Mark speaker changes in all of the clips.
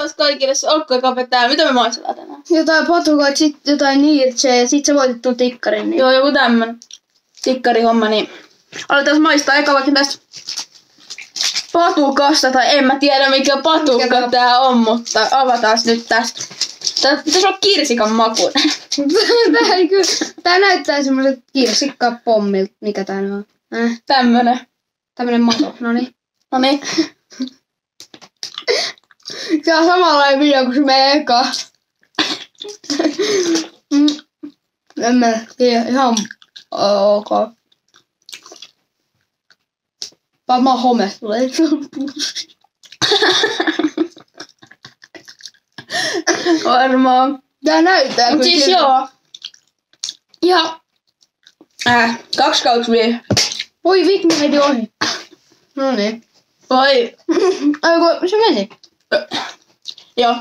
Speaker 1: taas kaikille, olkaa kapetää. Mitä me maistetaan tänään?
Speaker 2: Jotain patukoita, sit jotain niirtseä ja sit sä voitit tuon tikkarin. Niin.
Speaker 1: Joo, joku tämmönen tikkarihomma, niin aletaan maistaa eka vaikka tästä patukasta, tai en mä tiedä mikä patukka tää on, mutta avataan nyt tästä. Tää pitäis olla kirsikan maku.
Speaker 2: Tää näyttää semmoiset kirsikkapommilta, mikä tää on.
Speaker 1: Tämmönen
Speaker 2: mato, noniin.
Speaker 1: Noniin.
Speaker 2: Se on samanlainen video kuin se meidän eka. En mä tiedä, ihan ok. Varmaan home tulee.
Speaker 1: Varmaan.
Speaker 2: Tää näyttää.
Speaker 1: Mut siis joo. Ja 2/5.
Speaker 2: Voi vittu, me meni ohi. Noniin.
Speaker 1: Voi.
Speaker 2: Aiku, se meni.
Speaker 1: Joo.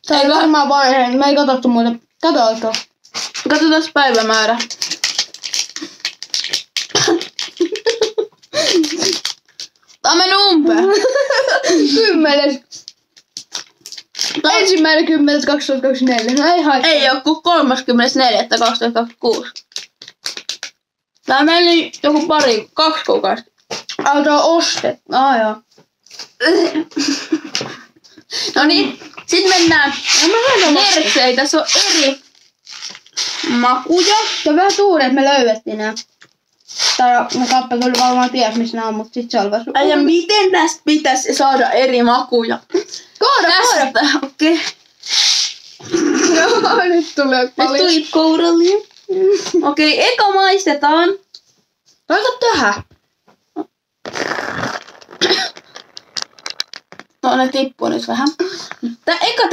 Speaker 2: Tää on varmaan vaiheen. Mä ei katsottu muuta. Katsotaan.
Speaker 1: Katsotaan päivämäärä. Tää on mennyt umpeen.
Speaker 2: 10. Ensimmäinen 10.2024. No ei haittaa.
Speaker 1: Ei oo kuin 34.2026. Tää meni joku 2 kuukautta.
Speaker 2: Auto on ostettu. Joo.
Speaker 1: No niin, sit mennään merkseihin. Tässä on eri makuja.
Speaker 2: Se on vähän tuuri, että me löydettiin nää. Tai me kappale tuli varmaan ties missä nää on, mut sit se oli vaan
Speaker 1: Ja miten tästä pitäisi saada eri makuja?
Speaker 2: Koodä.
Speaker 1: Okei.
Speaker 2: Joo, nyt tulee
Speaker 1: Nyt
Speaker 2: paljon.
Speaker 1: tuli kourallinen. Okei, eka maistetaan.
Speaker 2: Laita tähän.
Speaker 1: No ne tippuu nyt vähän. Eka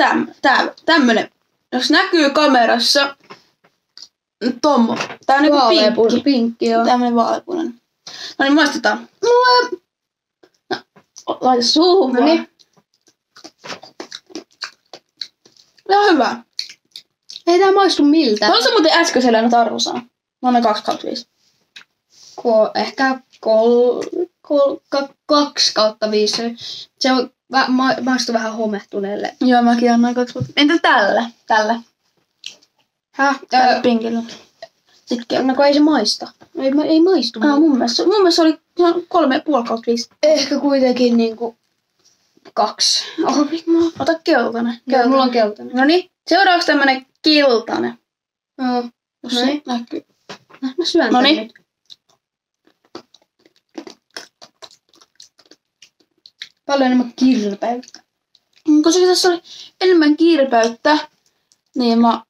Speaker 1: tämmönen. Jos näkyy kamerassa. Tommo. Tää on niinku pinkki.
Speaker 2: Pinkki, joo.
Speaker 1: Tämmönen vaaleapunainen. No niin, maistetaan. No, laita suuhun.
Speaker 2: No niin.
Speaker 1: Ihan hyvä.
Speaker 2: Ei tää maistu miltään.
Speaker 1: Oletko muuten äskeisellä nyt arvosana? Mä oon 2/5.
Speaker 2: Ehkä 2/5. Se on maistuu vähän homehtuneelle.
Speaker 1: Joo, mäkin annan 2/5. Entä tällä?
Speaker 2: Häh?
Speaker 1: Tällä pinkillä.
Speaker 2: No kun ei se maista. Ei maistu.
Speaker 1: Mun mielestä oli ihan 3,5/5.
Speaker 2: Ehkä kuitenkin niinku 2.
Speaker 1: Ota keltainen.
Speaker 2: Joo, mulla on keltainen.
Speaker 1: Noniin, seuraavaksi tämmönen kiltainen.
Speaker 2: Joo.
Speaker 1: Jos se näkyy.
Speaker 2: Mä syön tän
Speaker 1: Noniin.
Speaker 2: nyt. Paljon enemmän kirpeyttä.
Speaker 1: Koska tässä oli enemmän kirpeyttä, niin mä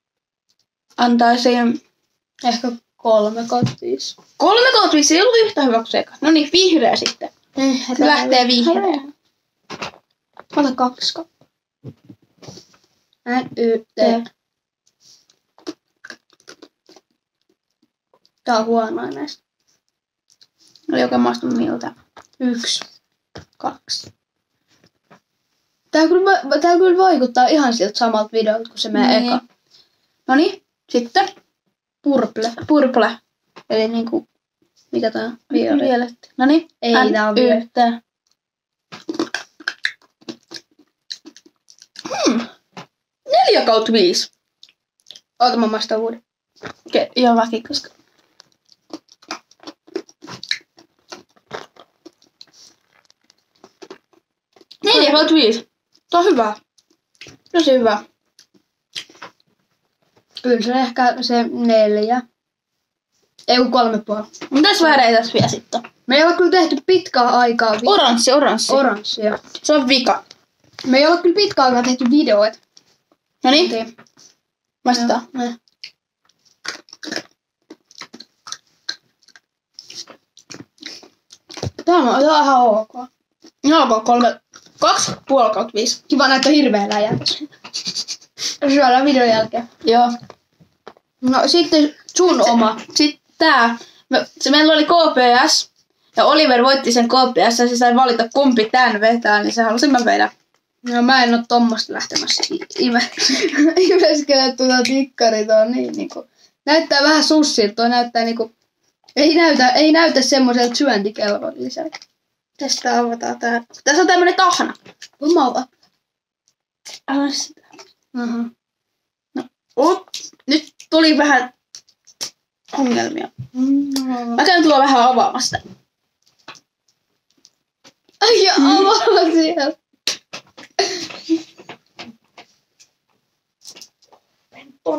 Speaker 1: antaisin
Speaker 2: Ehkä 3/5.
Speaker 1: 3/5 ei ollut yhtä hyvä kuin se eka. No niin, vihreä sitten. Se lähtee vihreä.
Speaker 2: Ota 2 kappaa. NYT. Tää on huonoa näistä.
Speaker 1: Oli oikein maistunut miltä.
Speaker 2: 1.
Speaker 1: 2.
Speaker 2: Tää kyllä vaikuttaa ihan siltä samalta videolta kuin se meidän eka.
Speaker 1: Noniin, sitten
Speaker 2: Purple. Eli niinku, mikä tää on?
Speaker 1: violetti. Noniin.
Speaker 2: Ei, tää on violetti.
Speaker 1: 4/5.
Speaker 2: Oota, mä maistan uuden.
Speaker 1: Okei, joo mäkin, koska...
Speaker 2: Neljä.
Speaker 1: 4/5. Tää on hyvä. Tosi hyvä.
Speaker 2: Kyllä se ehkä se 4. Ei kun 3,5.
Speaker 1: Mitäs väreitä tässä vielä sitten?
Speaker 2: Me ei ole kyllä tehty pitkää aikaa.
Speaker 1: Oranssi.
Speaker 2: Oranssia.
Speaker 1: Se on vika.
Speaker 2: Me ei ole kyllä pitkään aikaa tehty videoita.
Speaker 1: Noniin. Maistetaan.
Speaker 2: Tämä on ihan ok.
Speaker 1: Joo, 2,5/5.
Speaker 2: Kiva näyttää hirveä läjä. Syödään videon jälkeen.
Speaker 1: Joo.
Speaker 2: No sitten sun oma.
Speaker 1: Sitten tää. Meillä oli KPS. Ja Oliver voitti sen KPS ja se sai valita kumpi tän vetää, niin se halusin mä vedä.
Speaker 2: No mä en oo tommosta lähtemässä imeskele tuota tikkaria. Tuo on niin niinku. Näyttää vähän sussilta. Tuo näyttää niinku. Ei näytä semmoiselta syöntikelvolliselta.
Speaker 1: Tästä avataan tää. Tässä on tämmönen tahna.
Speaker 2: Oma.
Speaker 1: Älä sitä.
Speaker 2: Uh-huh.
Speaker 1: Nyt tuli vähän ongelmia. Mä käyn tuolla vähän avaamasta.
Speaker 2: Ai ja avaa siellä.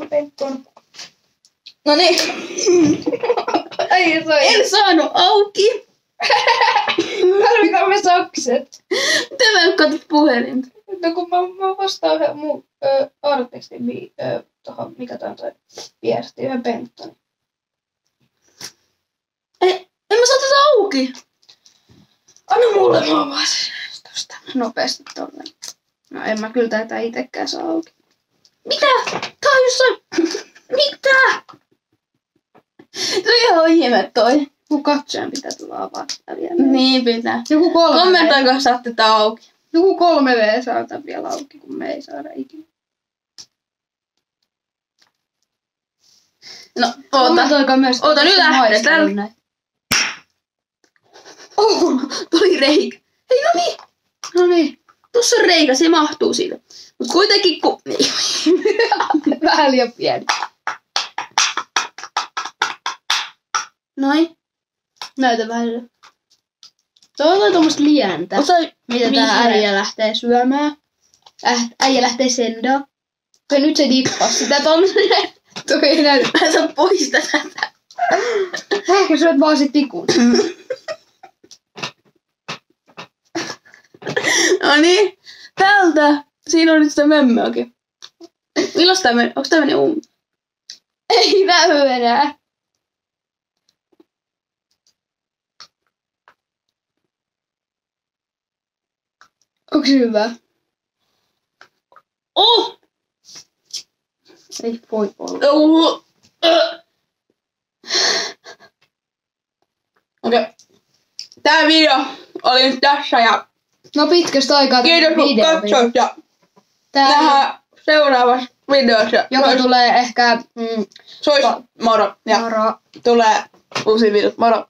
Speaker 2: Pentton.
Speaker 1: No niin.
Speaker 2: Ai se on.
Speaker 1: En saanut auki.
Speaker 2: Tarvitaan me sakset.
Speaker 1: Miten mä katsot puhelinta?
Speaker 2: No kun mä vastaan yhden muun artistin tohon, mikä tää on toi viesti, yhden Penttonin.
Speaker 1: En mä saa tätä auki.
Speaker 2: Anna mulle, mä avaan tosta nopeasti tolle. No en mä kyllä tätä itekään saa auki.
Speaker 1: Mitä? Tää on jossain... Mitä? Se on ihan ihme toi.
Speaker 2: Joku katsojan pitää tulla avaa sitä vielä.
Speaker 1: Niin pitää.
Speaker 2: Joku 3V.
Speaker 1: Kommentoiko saatte tää auki?
Speaker 2: Joku 3V saata vielä auki, kun me ei saada ikinä.
Speaker 1: No, oota.
Speaker 2: Kommentoikaa myös.
Speaker 1: Oota, nyt lähtee. Täällä... Tuli reikä. Hei, no niin.
Speaker 2: No niin.
Speaker 1: Tuossa on reikä, se mahtuu siitä. Mut kuitenkin Niin.
Speaker 2: Vähän liian pieni.
Speaker 1: Noin.
Speaker 2: Näytä vähän. Se on jotain tommoista lientä. Mitä tää äijä lähtee syömään. Äijä lähtee sendaa. Ja nyt se dippas sitä tonne. Toi ei näy.
Speaker 1: Mä saan pois tätä.
Speaker 2: Ehkä syöt vaan sit tikun.
Speaker 1: No niin. Täältä. Siinä on nyt sitä mömmöäkin. Milloin tää meni? Onks tää meni
Speaker 2: Ei näy enää. Onks hyvä?
Speaker 1: Oh!
Speaker 2: Ei voi olla.
Speaker 1: Okei. Tää video oli nyt tässä ja
Speaker 2: No pitkästä aikaa
Speaker 1: kiitos kun katsoit ja nähdään seuraavassa videossa.
Speaker 2: Joka tulee ehkä...
Speaker 1: Sois moro. Ja
Speaker 2: Moro.
Speaker 1: tulee uusi video. Moro.